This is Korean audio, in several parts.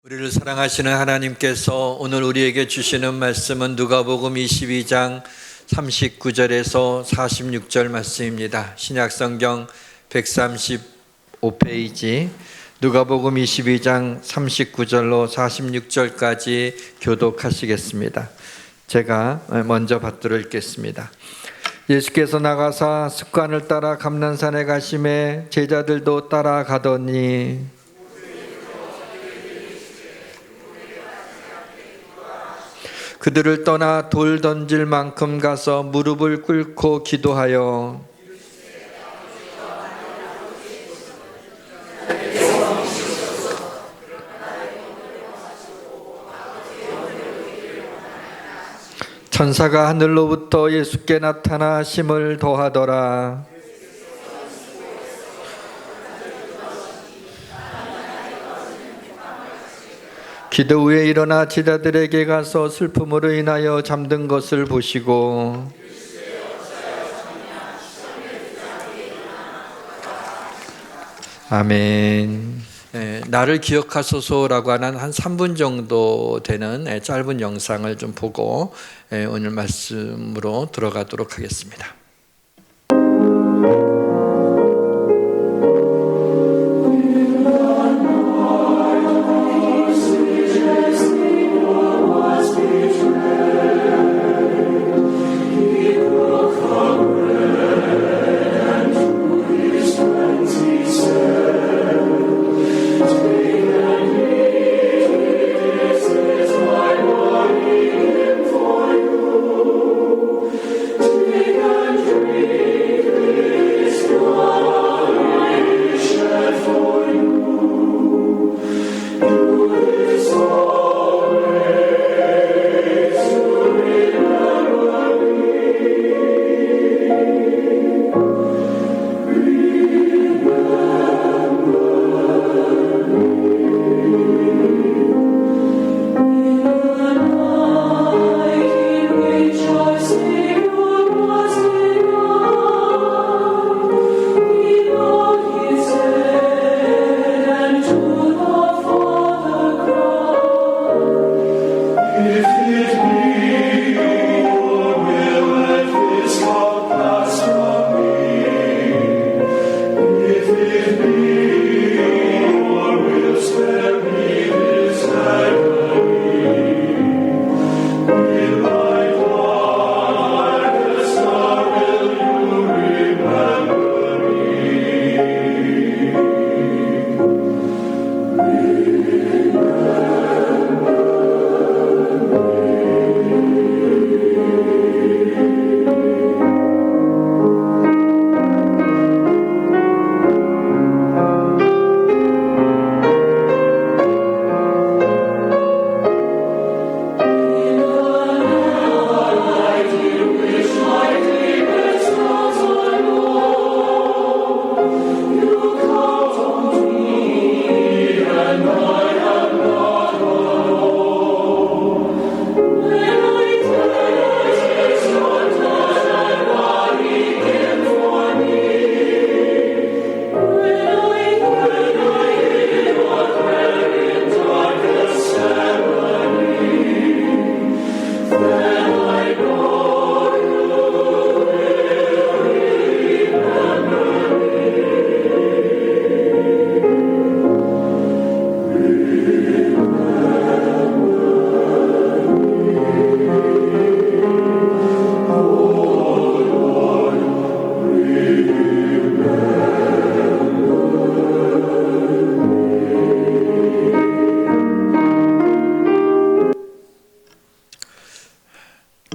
우리를 사랑하시는 하나님께서 오늘 우리에게 주시는 말씀은 누가복음 22장 39절에서 46절 말씀입니다. 신약성경 135페이지 누가복음 22장 39절로 46절까지 교독하시겠습니다. 제가 먼저 받들어 읽겠습니다. 예수께서 나가사 습관을 따라 감난산에 가심에 제자들도 따라가더니 그들을 떠나 돌 던질 만큼 가서 무릎을 꿇고 기도하여 천사가 하늘로부터 예수께 나타나 힘을 더하더라. 기도 후에 일어나 제자들에게 가서 슬픔으로 인하여 잠든 것을 보시고 아멘. 나를 기억하소서라고 하는 한 3분 정도 되는 짧은 영상을 좀 보고 오늘 말씀으로 들어가도록 하겠습니다.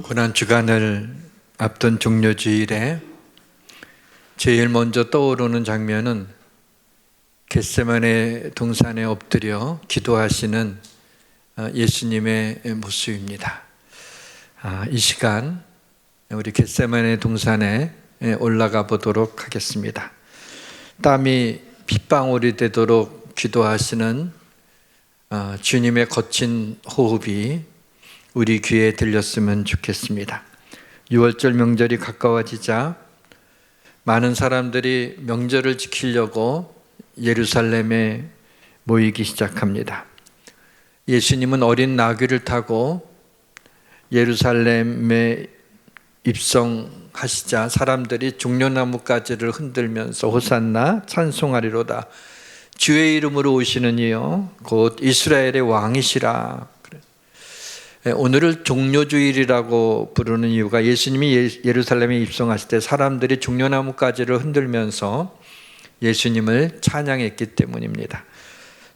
고난 주간을 앞둔 종료주일에 제일 먼저 떠오르는 장면은 겟세마네 동산에 엎드려 기도하시는 예수님의 모습입니다. 이 시간 우리 겟세마네 동산에 올라가 보도록 하겠습니다. 땀이 핏방울이 되도록 기도하시는 주님의 거친 호흡이 우리 귀에 들렸으면 좋겠습니다. 6월절 명절이 가까워지자 많은 사람들이 명절을 지키려고 예루살렘에 모이기 시작합니다. 예수님은 어린 나귀를 타고 예루살렘에 입성하시자 사람들이 종려나무 가지를 흔들면서 호산나 찬송하리로다. 주의 이름으로 오시는 이여 곧 이스라엘의 왕이시라. 오늘을 종려주일이라고 부르는 이유가 예수님이 예루살렘에 입성하실 때 사람들이 종려나무 가지를 흔들면서 예수님을 찬양했기 때문입니다.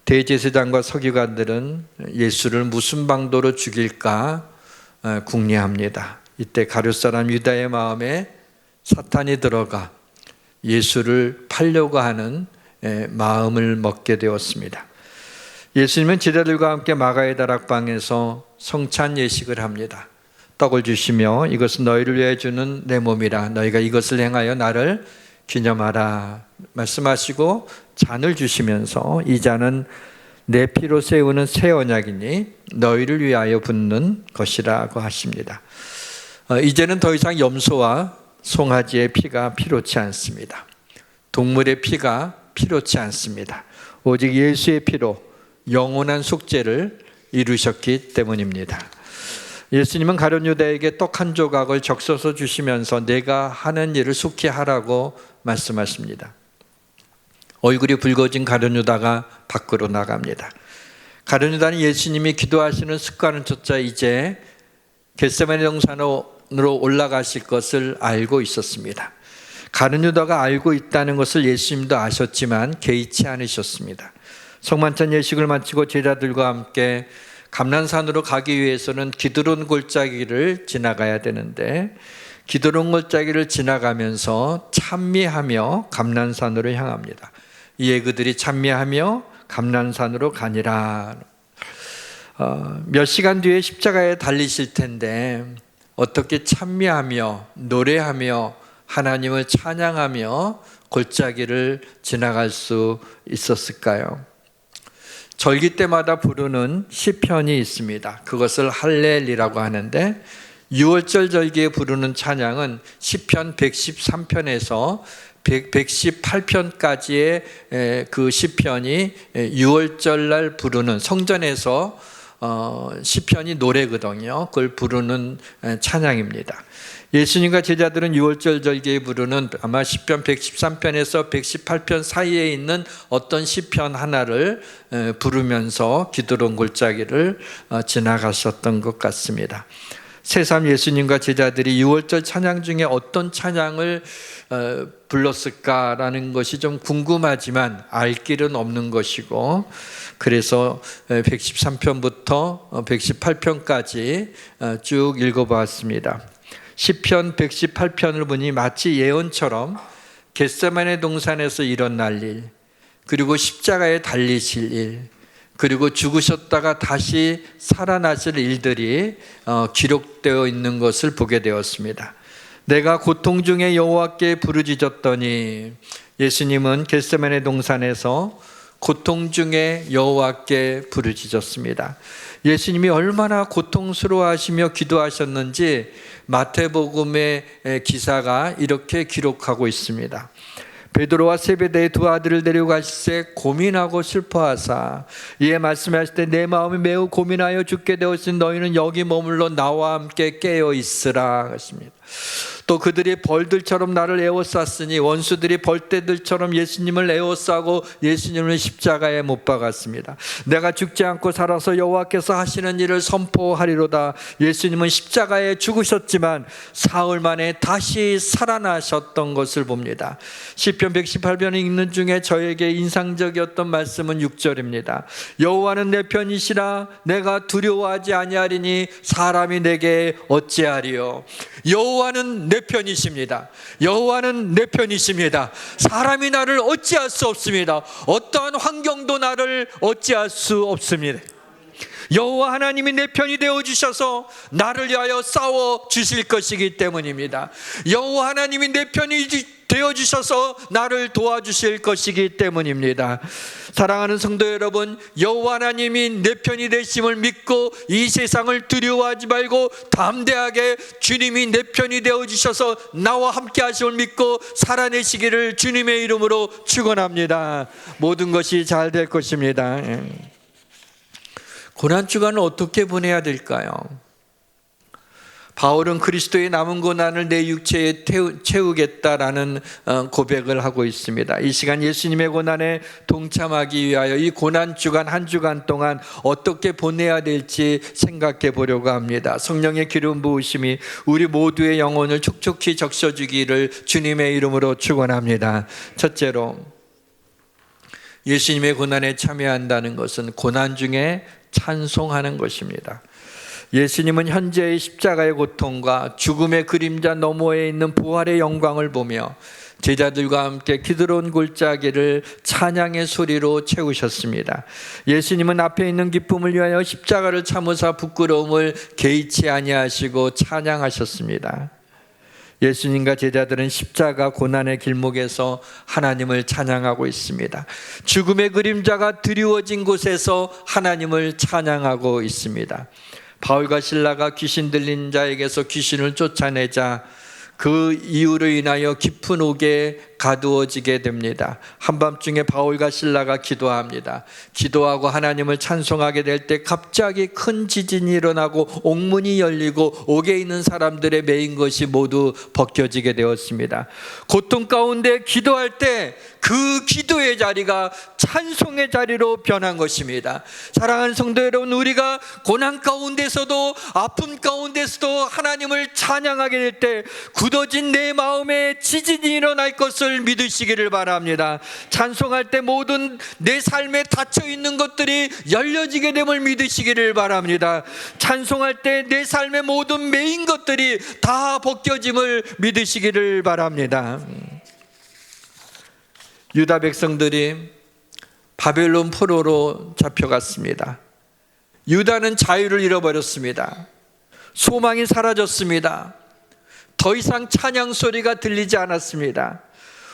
대제사장과 서기관들은 예수를 무슨 방도로 죽일까 궁리합니다. 이때 가룟사람 유다의 마음에 사탄이 들어가 예수를 팔려고 하는 마음을 먹게 되었습니다. 예수님은 제자들과 함께 마가의 다락방에서 성찬 예식을 합니다. 떡을 주시며 이것은 너희를 위해 주는 내 몸이라 너희가 이것을 행하여 나를 기념하라 말씀하시고 잔을 주시면서 이 잔은 내 피로 세우는 새 언약이니 너희를 위하여 붓는 것이라고 하십니다. 이제는 더 이상 염소와 송아지의 피가 필요치 않습니다. 동물의 피가 필요치 않습니다. 오직 예수의 피로 영원한 속죄를 이루셨기 때문입니다. 예수님은 가룟 유다에게 떡 한 조각을 적셔서 주시면서 내가 하는 일을 속히 하라고 말씀하십니다. 얼굴이 붉어진 가룟 유다가 밖으로 나갑니다. 가룟 유다는 예수님이 기도하시는 습관을 쫓아 이제 겟세마네 동산으로 올라가실 것을 알고 있었습니다. 가룟 유다가 알고 있다는 것을 예수님도 아셨지만 개의치 않으셨습니다. 성만찬 예식을 마치고 제자들과 함께 감난산으로 가기 위해서는 기드론 골짜기를 지나가야 되는데 기드론 골짜기를 지나가면서 찬미하며 감난산으로 향합니다. 이에 그들이 찬미하며 감난산으로 가니라. 몇 시간 뒤에 십자가에 달리실 텐데 어떻게 찬미하며 노래하며 하나님을 찬양하며 골짜기를 지나갈 수 있었을까요? 절기 때마다 부르는 시편이 있습니다. 그것을 할렐이라고 하는데 6월절 절기에 부르는 찬양은 시편 113편에서 118편까지의 그 시편이 6월절 날 부르는 성전에서 시편이 노래거든요. 그걸 부르는 찬양입니다. 예수님과 제자들은 6월절 절기에 부르는 아마 시편 113편에서 118편 사이에 있는 어떤 시편 하나를 부르면서 기드론 골짜기를 지나가셨던 것 같습니다. 새삼 예수님과 제자들이 6월절 찬양 중에 어떤 찬양을 불렀을까라는 것이 좀 궁금하지만 알 길은 없는 것이고 그래서 113편부터 118편까지 쭉 읽어보았습니다. 시편 118편을 보니 마치 예언처럼 겟세마네 동산에서 일어날 일, 그리고 십자가에 달리실 일, 그리고 죽으셨다가 다시 살아나실 일들이 기록되어 있는 것을 보게 되었습니다. 내가 고통 중에 여호와께 부르짖었더니 예수님은 겟세마네 동산에서 고통 중에 여호와께 부르짖었습니다. 예수님이 얼마나 고통스러워하시며 기도하셨는지 마태복음의 기사가 이렇게 기록하고 있습니다. 베드로와 세베대의 두 아들을 데려가시되 고민하고 슬퍼하사 이에 말씀하실 때 내 마음이 매우 고민하여 죽게 되었으니 너희는 여기 머물러 나와 함께 깨어 있으라 하십니다. 또 그들이 벌들처럼 나를 에워쌌으니 원수들이 벌떼들처럼 예수님을 에워싸고 예수님을 십자가에 못 박았습니다. 내가 죽지 않고 살아서 여호와께서 하시는 일을 선포하리로다. 예수님은 십자가에 죽으셨지만 사흘 만에 다시 살아나셨던 것을 봅니다. 시편 118편을 읽는 중에 저에게 인상적이었던 말씀은 6절입니다. 여호와는 내 편이시라 내가 두려워하지 아니하리니 사람이 내게 어찌하리요. 여호와는 내 편이십니다. 여호와는 내 편이십니다. 사람이 나를 어찌할 수 없습니다. 어떠한 환경도 나를 어찌할 수 없습니다. 여호와 하나님이 내 편이 되어주셔서 나를 위하여 싸워 주실 것이기 때문입니다. 여호와 하나님이 내 편이 되어주셔서 나를 도와주실 것이기 때문입니다. 사랑하는 성도 여러분, 여호와 하나님이 내 편이 되심을 믿고 이 세상을 두려워하지 말고 담대하게 주님이 내 편이 되어주셔서 나와 함께 하심을 믿고 살아내시기를 주님의 이름으로 축원합니다. 모든 것이 잘 될 것입니다. 고난주간을 어떻게 보내야 될까요? 바울은 그리스도의 남은 고난을 내 육체에 채우겠다라는 고백을 하고 있습니다. 이 시간 예수님의 고난에 동참하기 위하여 이 고난주간 한 주간 동안 어떻게 보내야 될지 생각해 보려고 합니다. 성령의 기름 부으심이 우리 모두의 영혼을 촉촉히 적셔주기를 주님의 이름으로 축원합니다. 첫째로, 예수님의 고난에 참여한다는 것은 고난 중에 찬송하는 것입니다. 예수님은 현재의 십자가의 고통과 죽음의 그림자 너머에 있는 부활의 영광을 보며 제자들과 함께 기드론 골짜기를 찬양의 소리로 채우셨습니다. 예수님은 앞에 있는 기쁨을 위하여 십자가를 참으사 부끄러움을 개의치 아니하시고 찬양하셨습니다. 예수님과 제자들은 십자가 고난의 길목에서 하나님을 찬양하고 있습니다. 죽음의 그림자가 드리워진 곳에서 하나님을 찬양하고 있습니다. 바울과 실라가 귀신 들린 자에게서 귀신을 쫓아내자 그 이유로 인하여 깊은 옥에 가두어지게 됩니다. 한밤중에 바울과 실라가 기도합니다. 기도하고 하나님을 찬송하게 될 때 갑자기 큰 지진이 일어나고 옥문이 열리고 옥에 있는 사람들의 매인 것이 모두 벗겨지게 되었습니다. 고통 가운데 기도할 때 그 기도의 자리가 찬송의 자리로 변한 것입니다. 사랑하는 성도 여러분, 우리가 고난 가운데서도 아픔 가운데서도 하나님을 찬양하게 될 때 굳어진 내 마음에 지진이 일어날 것을 믿으시기를 바랍니다. 찬송할 때 모든 내 삶에 닫혀있는 것들이 열려지게 됨을 믿으시기를 바랍니다. 찬송할 때 내 삶의 모든 매인 것들이 다 벗겨짐을 믿으시기를 바랍니다. 유다 백성들이 바벨론 포로로 잡혀갔습니다. 유다는 자유를 잃어버렸습니다. 소망이 사라졌습니다. 더 이상 찬양 소리가 들리지 않았습니다.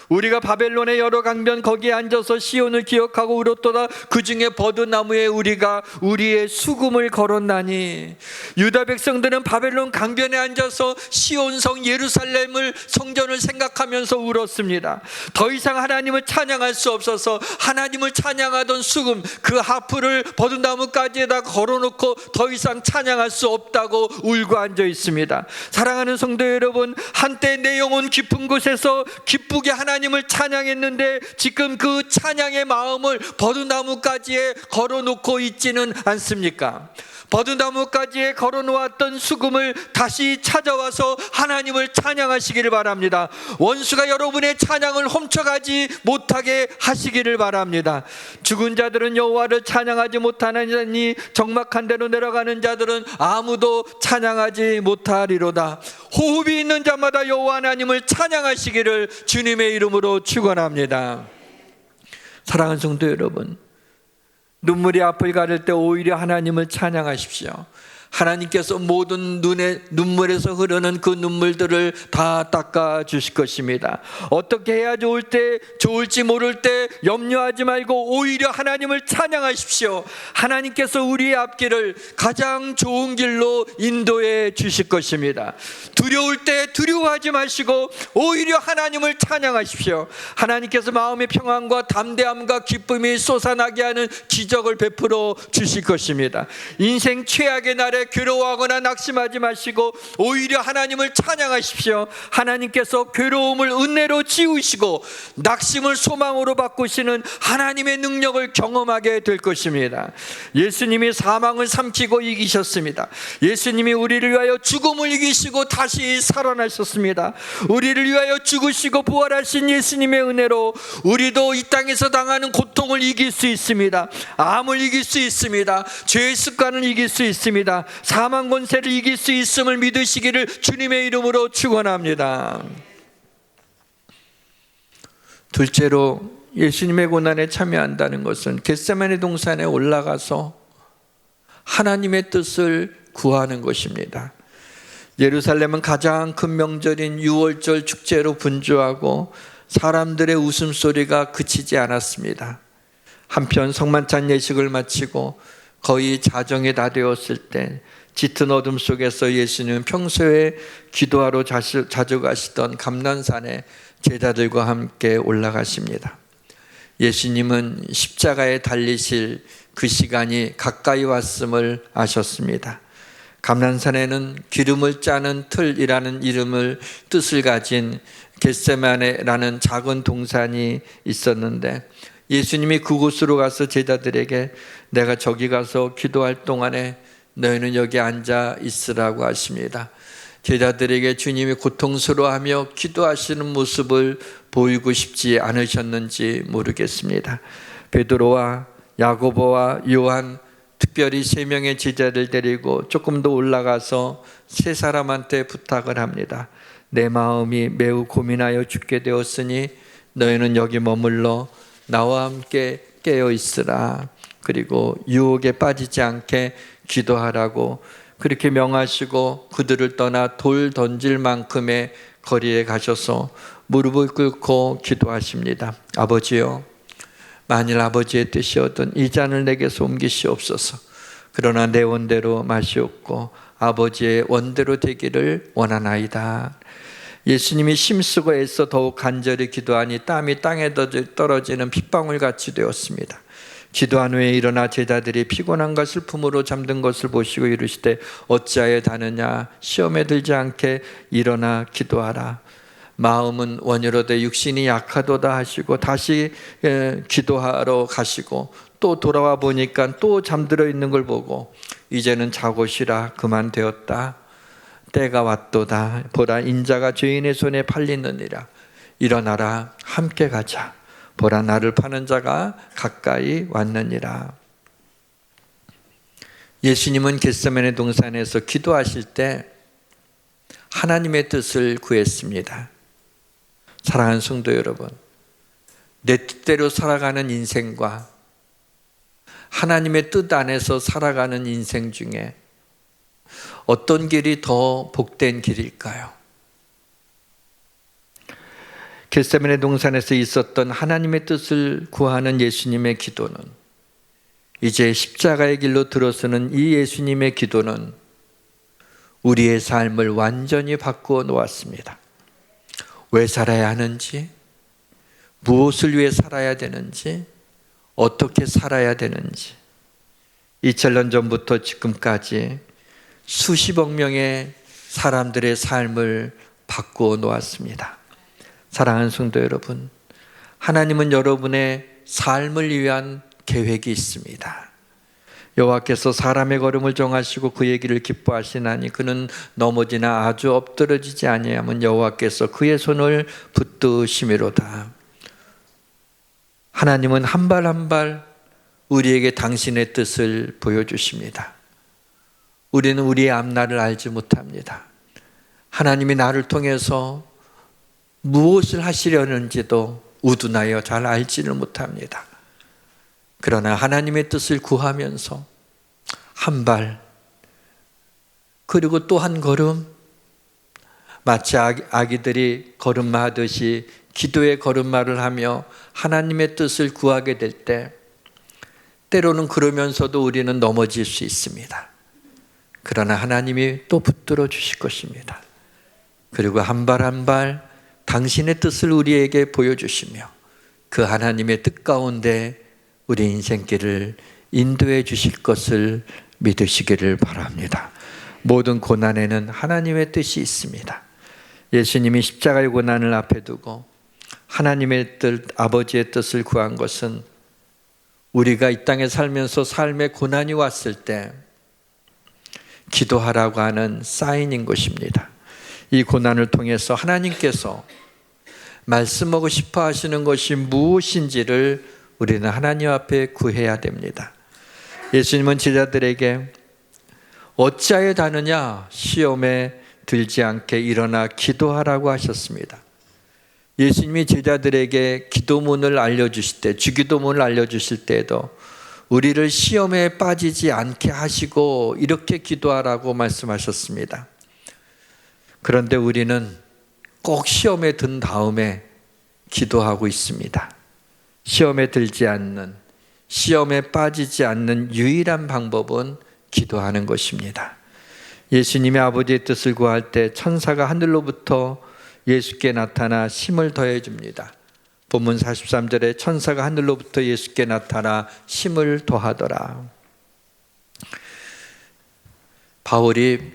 우리가 바벨론의 여러 강변 거기에 앉아서 시온을 기억하고 울었도다. 그 중에 버드나무에 우리가 우리의 수금을 걸었나니. 유다 백성들은 바벨론 강변에 앉아서 시온성 예루살렘을 성전을 생각하면서 울었습니다. 더 이상 하나님을 찬양할 수 없어서 하나님을 찬양하던 수금, 그 하프를 버드나무가지에다 걸어놓고 더 이상 찬양할 수 없다고 울고 앉아 있습니다. 사랑하는 성도 여러분, 한때 내 영혼 깊은 곳에서 기쁘게 하나님을 찬양했는데 지금 그 찬양의 마음을 버드나무가지에 걸어놓고 있지는 않습니까? 버드나무가지에 걸어놓았던 수금을 다시 찾아와서 하나님을 찬양하시기를 바랍니다. 원수가 여러분의 찬양을 훔쳐가지 못하게 하시기를 바랍니다. 죽은 자들은 여호와를 찬양하지 못하느니 적막한 데로 내려가는 자들은 아무도 찬양하지 못하리로다. 호흡이 있는 자마다 여호와 하나님을 찬양하시기를 주님의 이름으로 축원합니다. 사랑하는 성도 여러분, 눈물이 앞을 가릴 때 오히려 하나님을 찬양하십시오. 하나님께서 모든 눈물에서 흐르는 그 눈물들을 다 닦아 주실 것입니다. 어떻게 해야 좋을지 모를 때 염려하지 말고 오히려 하나님을 찬양하십시오. 하나님께서 우리의 앞길을 가장 좋은 길로 인도해 주실 것입니다. 두려울 때 두려워하지 마시고 오히려 하나님을 찬양하십시오. 하나님께서 마음의 평안과 담대함과 기쁨이 솟아나게 하는 기적을 베풀어 주실 것입니다. 인생 최악의 날에 괴로워하거나 낙심하지 마시고 오히려 하나님을 찬양하십시오. 하나님께서 괴로움을 은혜로 지우시고 낙심을 소망으로 바꾸시는 하나님의 능력을 경험하게 될 것입니다. 예수님이 사망을 삼키고 이기셨습니다. 예수님이 우리를 위하여 죽음을 이기시고 다시 살아나셨습니다. 우리를 위하여 죽으시고 부활하신 예수님의 은혜로 우리도 이 땅에서 당하는 고통을 이길 수 있습니다. 암을 이길 수 있습니다. 죄의 습관을 이길 수 있습니다. 사망 권세를 이길 수 있음을 믿으시기를 주님의 이름으로 축원합니다. 둘째로, 예수님의 고난에 참여한다는 것은 겟세마네 동산에 올라가서 하나님의 뜻을 구하는 것입니다. 예루살렘은 가장 큰 명절인 유월절 축제로 분주하고 사람들의 웃음소리가 그치지 않았습니다. 한편 성만찬 예식을 마치고 거의 자정이 다 되었을 때 짙은 어둠 속에서 예수님은 평소에 기도하러 자주 가시던 감난산에 제자들과 함께 올라가십니다. 예수님은 십자가에 달리실 그 시간이 가까이 왔음을 아셨습니다. 감난산에는 기름을 짜는 틀이라는 뜻을 가진 겟세마네라는 작은 동산이 있었는데 예수님이 그곳으로 가서 제자들에게 내가 저기 가서 기도할 동안에 너희는 여기 앉아 있으라고 하십니다. 제자들에게 주님이 고통스러워하며 기도하시는 모습을 보이고 싶지 않으셨는지 모르겠습니다. 베드로와 야고보와 요한, 특별히 3명의 제자를 데리고 조금 더 올라가서 3사람한테 부탁을 합니다. 내 마음이 매우 고민하여 죽게 되었으니 너희는 여기 머물러 나와 함께 깨어 있으라. 그리고 유혹에 빠지지 않게 기도하라고 그렇게 명하시고 그들을 떠나 돌 던질 만큼의 거리에 가셔서 무릎을 꿇고 기도하십니다. 아버지요, 만일 아버지의 뜻이었던 이 잔을 내게서 옮기시옵소서. 그러나 내 원대로 마시옵고 아버지의 원대로 되기를 원하나이다. 예수님이 힘쓰고 애써 더욱 간절히 기도하니 땀이 땅에 떨어지는 핏방울같이 되었습니다. 기도한 후에 일어나 제자들이 피곤한 것을 품으로 잠든 것을 보시고 이르시되 어찌하여 다느냐, 시험에 들지 않게 일어나 기도하라. 마음은 원이로되 육신이 약하도다 하시고 다시 기도하러 가시고 또 돌아와 보니까 또 잠들어 있는 걸 보고 이제는 자고 쉬라, 그만 되었다. 때가 왔도다. 보라, 인자가 죄인의 손에 팔리느니라. 일어나라, 함께 가자. 보라, 나를 파는 자가 가까이 왔느니라. 예수님은 겟세마네 동산에서 기도하실 때 하나님의 뜻을 구했습니다. 사랑하는 성도 여러분, 내 뜻대로 살아가는 인생과 하나님의 뜻 안에서 살아가는 인생 중에 어떤 길이 더 복된 길일까요? 겟세마네 동산에서 있었던 하나님의 뜻을 구하는 예수님의 기도는, 이제 십자가의 길로 들어서는 이 예수님의 기도는 우리의 삶을 완전히 바꾸어 놓았습니다. 왜 살아야 하는지, 무엇을 위해 살아야 되는지, 어떻게 살아야 되는지 2000년 전부터 지금까지 수십억 명의 사람들의 삶을 바꾸어 놓았습니다. 사랑하는 성도 여러분, 하나님은 여러분의 삶을 위한 계획이 있습니다. 여호와께서 사람의 걸음을 정하시고 그의 길을 기뻐하시나니 그는 넘어지나 아주 엎드러지지 아니하면 여호와께서 그의 손을 붙드심이로다. 하나님은 한 발 한 발 우리에게 당신의 뜻을 보여주십니다. 우리는 우리의 앞날을 알지 못합니다. 하나님이 나를 통해서 무엇을 하시려는지도 우둔하여 잘 알지를 못합니다. 그러나 하나님의 뜻을 구하면서 한 발, 그리고 또 한 걸음, 마치 아기들이 걸음마하듯이 기도의 걸음마를 하며 하나님의 뜻을 구하게 될 때 때로는 그러면서도 우리는 넘어질 수 있습니다. 그러나 하나님이 또 붙들어 주실 것입니다. 그리고 한 발 한 발 당신의 뜻을 우리에게 보여주시며 그 하나님의 뜻 가운데 우리 인생길을 인도해 주실 것을 믿으시기를 바랍니다. 모든 고난에는 하나님의 뜻이 있습니다. 예수님이 십자가의 고난을 앞에 두고 하나님의 뜻, 아버지의 뜻을 구한 것은 우리가 이 땅에 살면서 삶의 고난이 왔을 때 기도하라고 하는 사인인 것입니다. 이 고난을 통해서 하나님께서 말씀하고 싶어 하시는 것이 무엇인지를 우리는 하나님 앞에 구해야 됩니다. 예수님은 제자들에게 어찌하여 다느냐, 시험에 들지 않게 일어나 기도하라고 하셨습니다. 예수님이 제자들에게 기도문을 알려주실 때, 주기도문을 알려주실 때에도 우리를 시험에 빠지지 않게 하시고 이렇게 기도하라고 말씀하셨습니다. 그런데 우리는 꼭 시험에 든 다음에 기도하고 있습니다. 시험에 들지 않는, 시험에 빠지지 않는 유일한 방법은 기도하는 것입니다. 예수님이 아버지의 뜻을 구할 때 천사가 하늘로부터 예수께 나타나 힘을 더해 줍니다. 본문 43절에 천사가 하늘로부터 예수께 나타나 힘을 더하더라. 바울이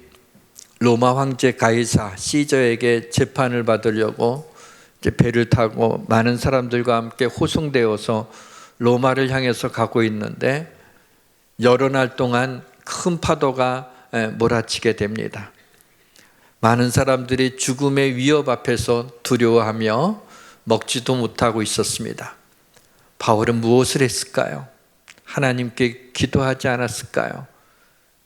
로마 황제 가이사 시저에게 재판을 받으려고 이제 배를 타고 많은 사람들과 함께 호송되어서 로마를 향해서 가고 있는데 여러 날 동안 큰 파도가 몰아치게 됩니다. 많은 사람들이 죽음의 위협 앞에서 두려워하며 먹지도 못하고 있었습니다. 바울은 무엇을 했을까요? 하나님께 기도하지 않았을까요?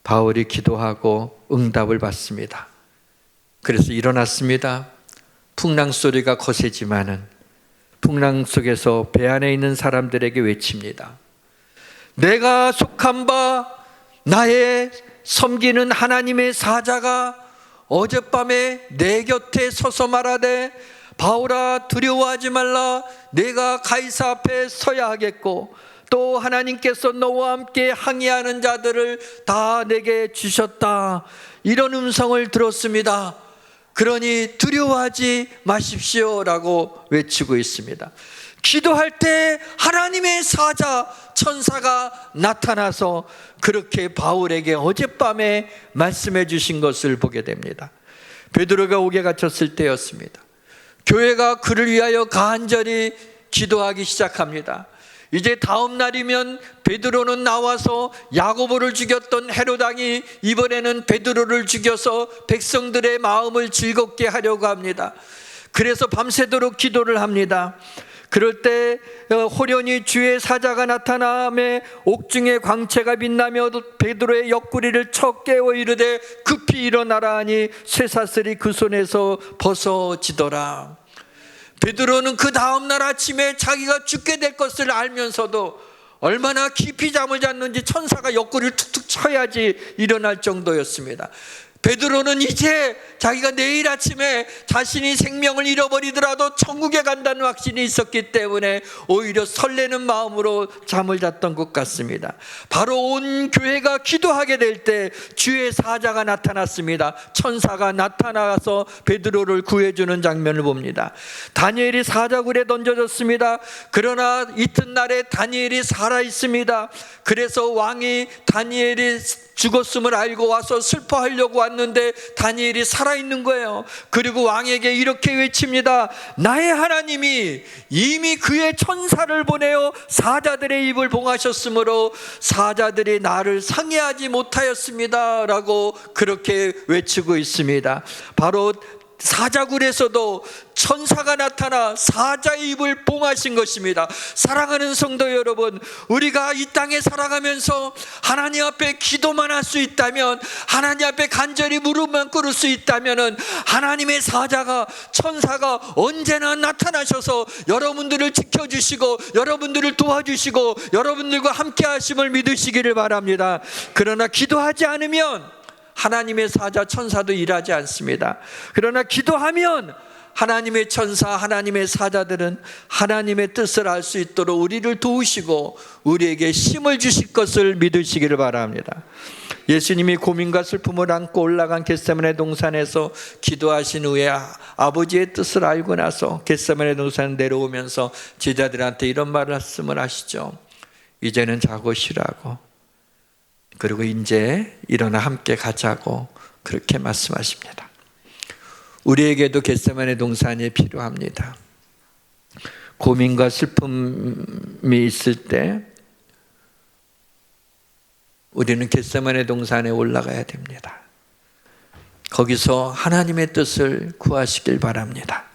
바울이 기도하고 응답을 받습니다. 그래서 일어났습니다. 풍랑 소리가 거세지만은 풍랑 속에서 배 안에 있는 사람들에게 외칩니다. 내가 속한 바 나의 섬기는 하나님의 사자가 어젯밤에 내 곁에 서서 말하되 바울아 두려워하지 말라. 내가 가이사 앞에 서야 하겠고 또 하나님께서 너와 함께 항의하는 자들을 다 내게 주셨다. 이런 음성을 들었습니다. 그러니 두려워하지 마십시오 라고 외치고 있습니다. 기도할 때 하나님의 사자 천사가 나타나서 그렇게 바울에게 어젯밤에 말씀해 주신 것을 보게 됩니다. 베드로가 옥에 갇혔을 때였습니다. 교회가 그를 위하여 간절히 기도하기 시작합니다. 이제 다음 날이면 베드로는 나와서 야고보를 죽였던 헤롯 왕이 이번에는 베드로를 죽여서 백성들의 마음을 즐겁게 하려고 합니다. 그래서 밤새도록 기도를 합니다. 그럴 때 호련히 주의 사자가 나타나며 옥중에 광채가 빛나며 베드로의 옆구리를 쳐 깨워 이르되 급히 일어나라 하니 쇠사슬이 그 손에서 벗어지더라. 베드로는 그 다음날 아침에 자기가 죽게 될 것을 알면서도 얼마나 깊이 잠을 잤는지 천사가 옆구리를 툭툭 쳐야지 일어날 정도였습니다. 베드로는 이제 자기가 내일 아침에 자신이 생명을 잃어버리더라도 천국에 간다는 확신이 있었기 때문에 오히려 설레는 마음으로 잠을 잤던 것 같습니다. 바로 온 교회가 기도하게 될 때 주의 사자가 나타났습니다. 천사가 나타나서 베드로를 구해주는 장면을 봅니다. 다니엘이 사자굴에 던져졌습니다. 그러나 이튿날에 다니엘이 살아있습니다. 그래서 왕이 다니엘이 죽었음을 알고 와서 슬퍼하려고 왔는데 다니엘이 살아있는 거예요. 그리고 왕에게 이렇게 외칩니다. 나의 하나님이 이미 그의 천사를 보내어 사자들의 입을 봉하셨으므로 사자들이 나를 상해하지 못하였습니다 라고 그렇게 외치고 있습니다. 바로 사자굴에서도 천사가 나타나 사자의 입을 봉하신 것입니다. 사랑하는 성도 여러분, 우리가 이 땅에 살아가면서 하나님 앞에 기도만 할 수 있다면, 하나님 앞에 간절히 무릎만 꿇을 수 있다면 하나님의 사자가, 천사가 언제나 나타나셔서 여러분들을 지켜주시고 여러분들을 도와주시고 여러분들과 함께 하심을 믿으시기를 바랍니다. 그러나 기도하지 않으면 하나님의 사자 천사도 일하지 않습니다. 그러나 기도하면 하나님의 천사, 하나님의 사자들은 하나님의 뜻을 알 수 있도록 우리를 도우시고 우리에게 힘을 주실 것을 믿으시기를 바랍니다. 예수님이 고민과 슬픔을 안고 올라간 겟세마네 동산에서 기도하신 후에 아버지의 뜻을 알고 나서 겟세마네 동산에 내려오면서 제자들한테 이런 말씀을 하시죠. 이제는 자고 쉬라고, 그리고 이제 일어나 함께 가자고 그렇게 말씀하십니다. 우리에게도 겟세마네 동산이 필요합니다. 고민과 슬픔이 있을 때 우리는 겟세마네 동산에 올라가야 됩니다. 거기서 하나님의 뜻을 구하시길 바랍니다.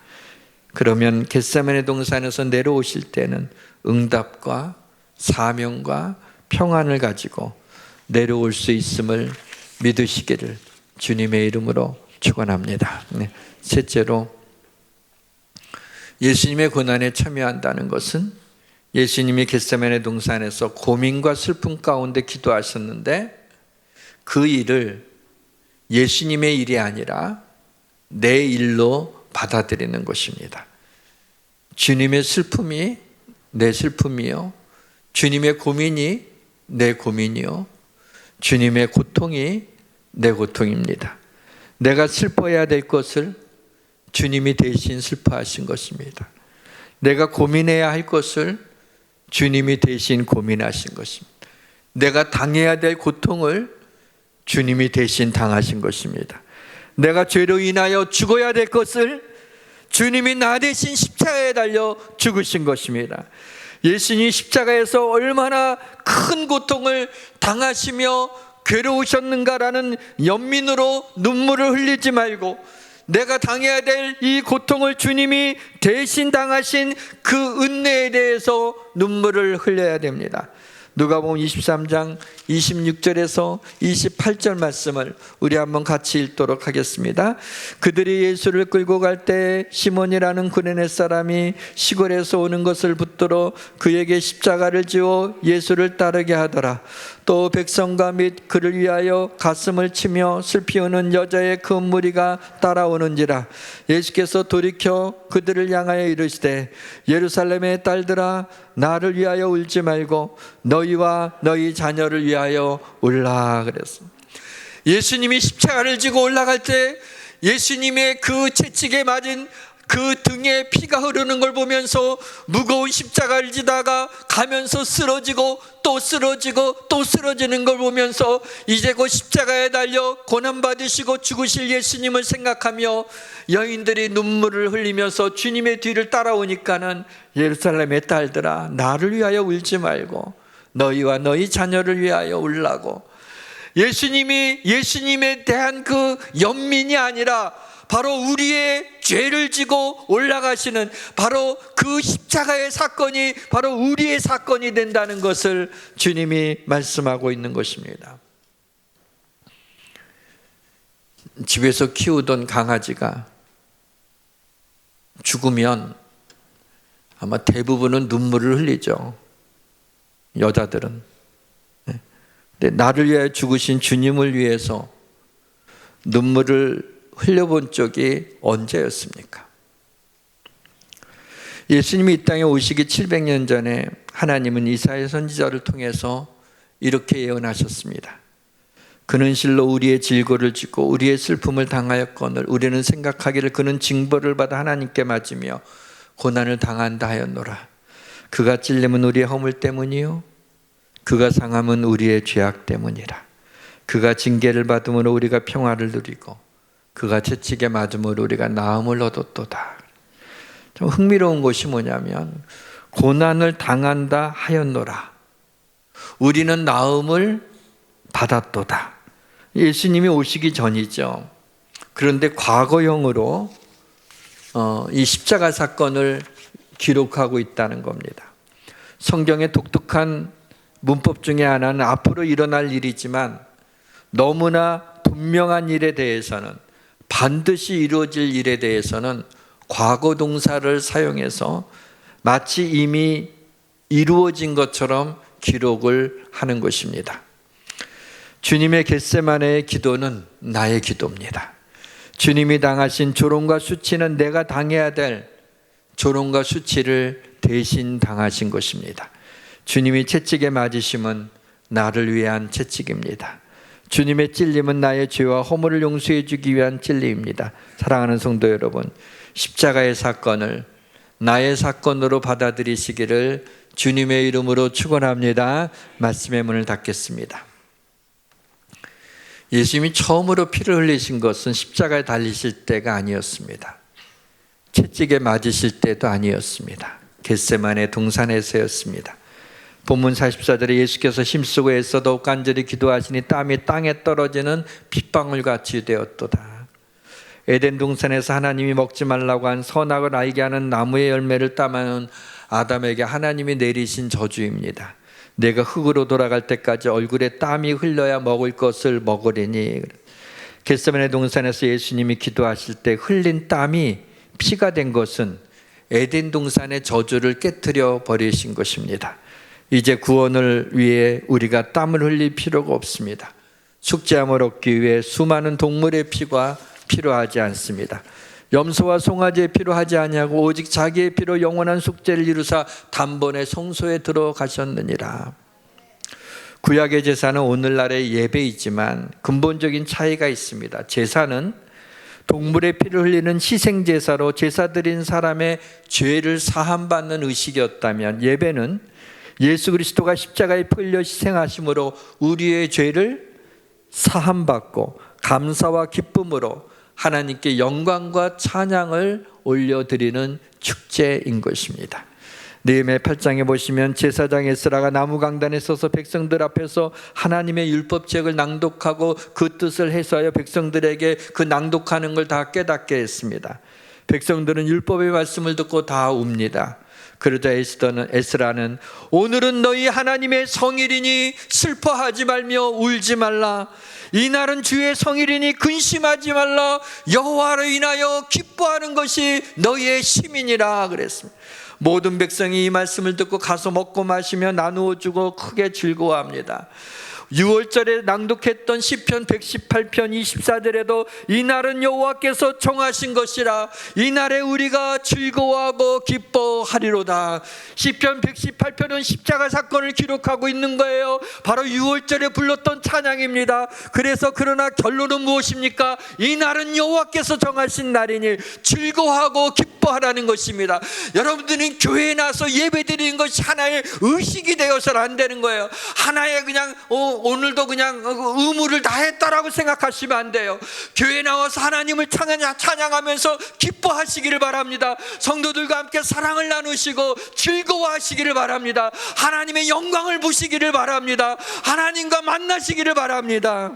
그러면 겟세마네 동산에서 내려오실 때는 응답과 사명과 평안을 가지고 내려올 수 있음을 믿으시기를 주님의 이름으로 축원합니다. 셋째로, 예수님의 고난에 참여한다는 것은 예수님이 겟세마네 동산에서 고민과 슬픔 가운데 기도하셨는데 그 일을 예수님의 일이 아니라 내 일로 받아들이는 것입니다. 주님의 슬픔이 내 슬픔이요, 주님의 고민이 내 고민이요, 주님의 고통이 내 고통입니다. 내가 슬퍼해야 될 것을 주님이 대신 슬퍼하신 것입니다. 내가 고민해야 할 것을 주님이 대신 고민하신 것입니다. 내가 당해야 될 고통을 주님이 대신 당하신 것입니다. 내가 죄로 인하여 죽어야 될 것을 주님이 나 대신 십자가에 달려 죽으신 것입니다. 예수님이 십자가에서 얼마나 큰 고통을 당하시며 괴로우셨는가라는 연민으로 눈물을 흘리지 말고 내가 당해야 될 이 고통을 주님이 대신 당하신 그 은혜에 대해서 눈물을 흘려야 됩니다. 누가복음 23장 26절에서 28절 말씀을 우리 한번 같이 읽도록 하겠습니다. 그들이 예수를 끌고 갈 때 시몬이라는 구레네 사람이 시골에서 오는 것을 붙들어 그에게 십자가를 지어 예수를 따르게 하더라. 또 백성과 및 그를 위하여 가슴을 치며 슬피 우는 여자의 그 무리가 따라오는지라. 예수께서 돌이켜 그들을 향하여 이르시되 예루살렘의 딸들아 나를 위하여 울지 말고 너희와 너희 자녀를 위하여 울라 그랬습니다. 예수님이 십자가를 지고 올라갈 때 예수님의 그 채찍에 맞은 그 등에 피가 흐르는 걸 보면서 무거운 십자가를 지다가 가면서 쓰러지고 또 쓰러지고 또 쓰러지는 걸 보면서 이제 곧 십자가에 달려 고난받으시고 죽으실 예수님을 생각하며 여인들이 눈물을 흘리면서 주님의 뒤를 따라오니까는 예루살렘의 딸들아 나를 위하여 울지 말고 너희와 너희 자녀를 위하여 울라고. 예수님에 대한 그 연민이 아니라 바로 우리의 죄를 지고 올라가시는 바로 그 십자가의 사건이 바로 우리의 사건이 된다는 것을 주님이 말씀하고 있는 것입니다. 집에서 키우던 강아지가 죽으면 아마 대부분은 눈물을 흘리죠. 여자들은. 근데 나를 위하여 죽으신 주님을 위해서 눈물을 흘려본 적이 언제였습니까? 예수님이 이 땅에 오시기 700년 전에 하나님은 이사야 선지자를 통해서 이렇게 예언하셨습니다. 그는 실로 우리의 질고를 지고 우리의 슬픔을 당하였거늘 우리는 생각하기를 그는 징벌을 받아 하나님께 맞으며 고난을 당한다 하였노라. 그가 찔림은 우리의 허물 때문이요 그가 상함은 우리의 죄악 때문이라. 그가 징계를 받음으로 우리가 평화를 누리고 그가 채찍에 맞음으로 우리가 나음을 얻었도다. 좀 흥미로운 것이 뭐냐면 고난을 당한다 하였노라. 우리는 나음을 받았도다. 예수님이 오시기 전이죠. 그런데 과거형으로 이 십자가 사건을 기록하고 있다는 겁니다. 성경의 독특한 문법 중에 하나는 앞으로 일어날 일이지만 너무나 분명한 일에 대해서는 반드시 이루어질 일에 대해서는 과거 동사를 사용해서 마치 이미 이루어진 것처럼 기록을 하는 것입니다. 주님의 겟세마네의 기도는 나의 기도입니다. 주님이 당하신 조롱과 수치는 내가 당해야 될 조롱과 수치를 대신 당하신 것입니다. 주님이 채찍에 맞으심은 나를 위한 채찍입니다. 주님의 찔림은 나의 죄와 허물을 용서해 주기 위한 찔림입니다. 사랑하는 성도 여러분, 십자가의 사건을 나의 사건으로 받아들이시기를 주님의 이름으로 축원합니다. 말씀의 문을 닫겠습니다. 예수님이 처음으로 피를 흘리신 것은 십자가에 달리실 때가 아니었습니다. 채찍에 맞으실 때도 아니었습니다. 겟세마네 동산에서였습니다. 본문 44절에 예수께서 힘쓰고 애써 더욱 간절히 기도하시니 땀이 땅에 떨어지는 핏방울같이 되었도다. 에덴 동산에서 하나님이 먹지 말라고 한 선악을 알게 하는 나무의 열매를 따먹은 아담에게 하나님이 내리신 저주입니다. 내가 흙으로 돌아갈 때까지 얼굴에 땀이 흘러야 먹을 것을 먹으리니. 겟세마네 동산에서 예수님이 기도하실 때 흘린 땀이 피가 된 것은 에덴 동산의 저주를 깨트려 버리신 것입니다. 이제 구원을 위해 우리가 땀을 흘릴 필요가 없습니다. 속죄함을 얻기 위해 수많은 동물의 피가 필요하지 않습니다. 염소와 송아지의 피로 하지 아니하고 오직 자기의 피로 영원한 속죄를 이루사 단번에 성소에 들어가셨느니라. 구약의 제사는 오늘날의 예배이지만 근본적인 차이가 있습니다. 제사는 동물의 피를 흘리는 희생제사로 제사 드린 사람의 죄를 사함받는 의식이었다면, 예배는 예수 그리스도가 십자가에 끌려 희생하심으로 우리의 죄를 사함받고 감사와 기쁨으로 하나님께 영광과 찬양을 올려드리는 축제인 것입니다. 느헤미야 8장에 보시면 제사장 에스라가 나무 강단에 서서 백성들 앞에서 하나님의 율법책을 낭독하고 그 뜻을 해서하여 백성들에게 그 낭독하는 걸 다 깨닫게 했습니다. 백성들은 율법의 말씀을 듣고 다 웁니다. 그러자 에스라는 오늘은 너희 하나님의 성일이니 슬퍼하지 말며 울지 말라. 이날은 주의 성일이니 근심하지 말라. 여호와로 인하여 기뻐하는 것이 너희의 시민이라 그랬습니다. 모든 백성이 이 말씀을 듣고 가서 먹고 마시며 나누어 주고 크게 즐거워합니다. 6월절에 낭독했던 시편 118편 24절에도 이날은 여호와께서 정하신 것이라 이날에 우리가 즐거워하고 기뻐하리로다. 시편 118편은 십자가 사건을 기록하고 있는 거예요. 바로 6월절에 불렀던 찬양입니다. 그래서 그러나 결론은 무엇입니까? 이날은 여호와께서 정하신 날이니 즐거워하고 기뻐하라는 것입니다. 여러분들은 교회에 나서 예배드리는 것이 하나의 의식이 되어서는 안 되는 거예요. 하나의 그냥 오늘도 그냥 의무를 다 했다라고 생각하시면 안 돼요. 교회에 나와서 하나님을 찬양하면서 기뻐하시기를 바랍니다. 성도들과 함께 사랑을 나누시고 즐거워하시기를 바랍니다. 하나님의 영광을 보시기를 바랍니다. 하나님과 만나시기를 바랍니다.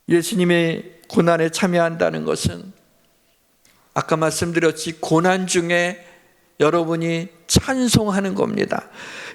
예수님의 고난에 참여한다는 것은 아까 말씀드렸지 고난 중에 여러분이 찬송하는 겁니다.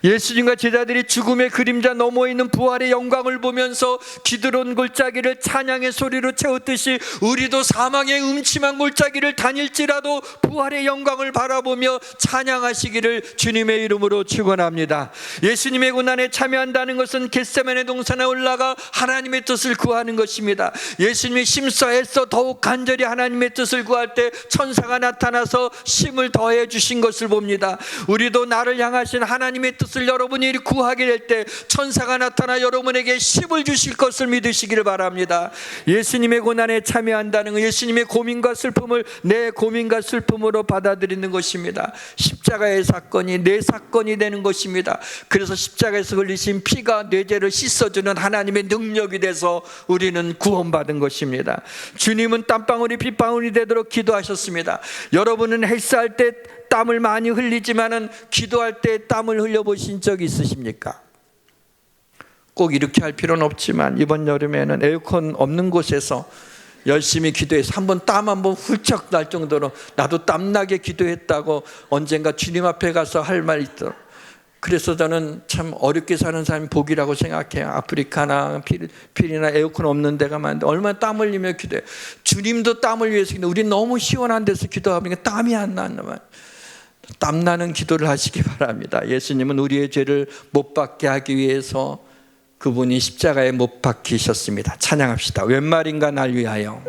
예수님과 제자들이 죽음의 그림자 너머에 있는 부활의 영광을 보면서 기드론 골짜기를 찬양의 소리로 채웠듯이 우리도 사망의 음침한 골짜기를 다닐지라도 부활의 영광을 바라보며 찬양하시기를 주님의 이름으로 축원합니다. 예수님의 고난에 참여한다는 것은 겟세마네 동산에 올라가 하나님의 뜻을 구하는 것입니다. 예수님이 심써 애써 더욱 간절히 하나님의 뜻을 구할 때 천사가 나타나서 힘을 더해 주신 것을 봅니다. 우리도 나를 향하신 하나님의 뜻을 여러분이 구하게 될 때 천사가 나타나 여러분에게 힘을 주실 것을 믿으시기를 바랍니다. 예수님의 고난에 참여한다는 것, 예수님의 고민과 슬픔을 내 고민과 슬픔으로 받아들이는 것입니다. 십자가의 사건이 내 사건이 되는 것입니다. 그래서 십자가에서 흘리신 피가 내 죄를 씻어주는 하나님의 능력이 돼서 우리는 구원받은 것입니다. 주님은 땀방울이 빗방울이 되도록 기도하셨습니다. 여러분은 헬스할 때 땀을 많이 흘리지만은 기도할 때 땀을 흘려보신 적 있으십니까? 꼭 이렇게 할 필요는 없지만 이번 여름에는 에어컨 없는 곳에서 열심히 기도해서 한번 땀 한번 훌쩍 날 정도로 나도 땀나게 기도했다고 언젠가 주님 앞에 가서 할 말 있도록. 그래서 저는 참 어렵게 사는 사람이 복이라고 생각해요. 아프리카나 필리핀이나 에어컨 없는 데가 많은데 얼마나 땀 흘리며 기도해요. 주님도 땀을 위해서 기도해요. 우린 너무 시원한 데서 기도하니까 땀이 안 나는 말. 땀나는 기도를 하시기 바랍니다. 예수님은 우리의 죄를 못 받게 하기 위해서 그분이 십자가에 못 박히셨습니다. 찬양합시다. 웬 말인가 날 위하여.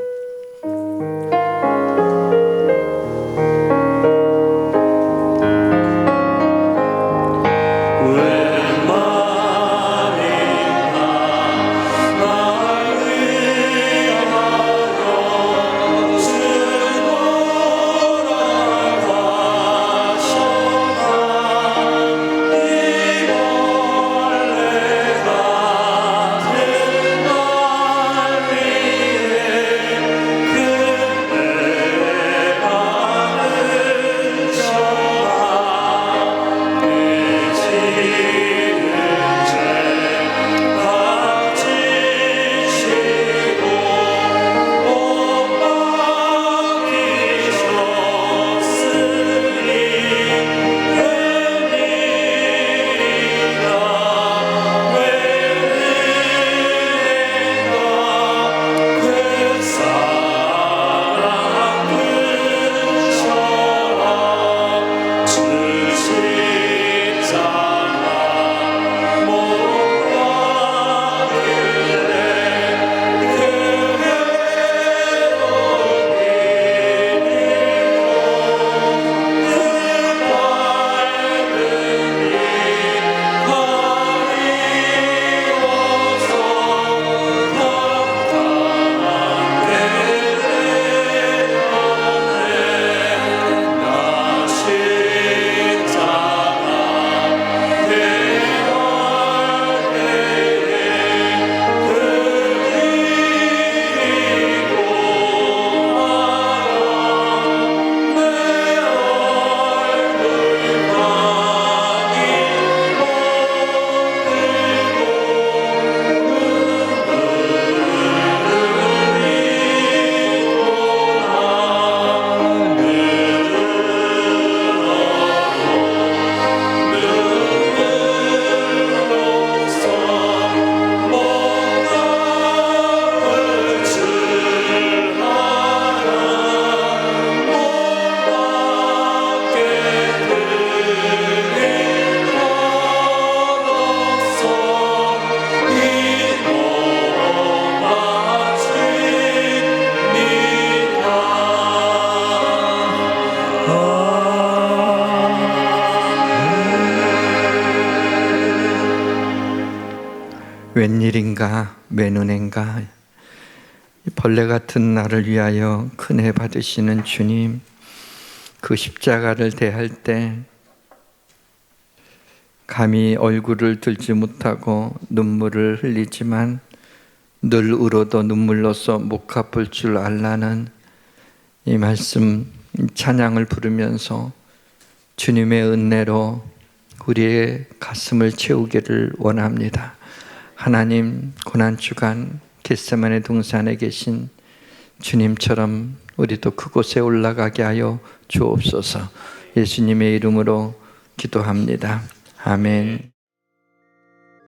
웬일인가 웬은행가 벌레 같은 나를 위하여 큰애 받으시는 주님, 그 십자가를 대할 때 감히 얼굴을 들지 못하고 눈물을 흘리지만 늘 울어도 눈물로서 못 갚을 줄 알라는 이 말씀 찬양을 부르면서 주님의 은혜로 우리의 가슴을 채우기를 원합니다. 하나님, 고난주간 겟세마네 동산에 계신 주님처럼 우리도 그곳에 올라가게 하여 주옵소서. 예수님의 이름으로 기도합니다. 아멘.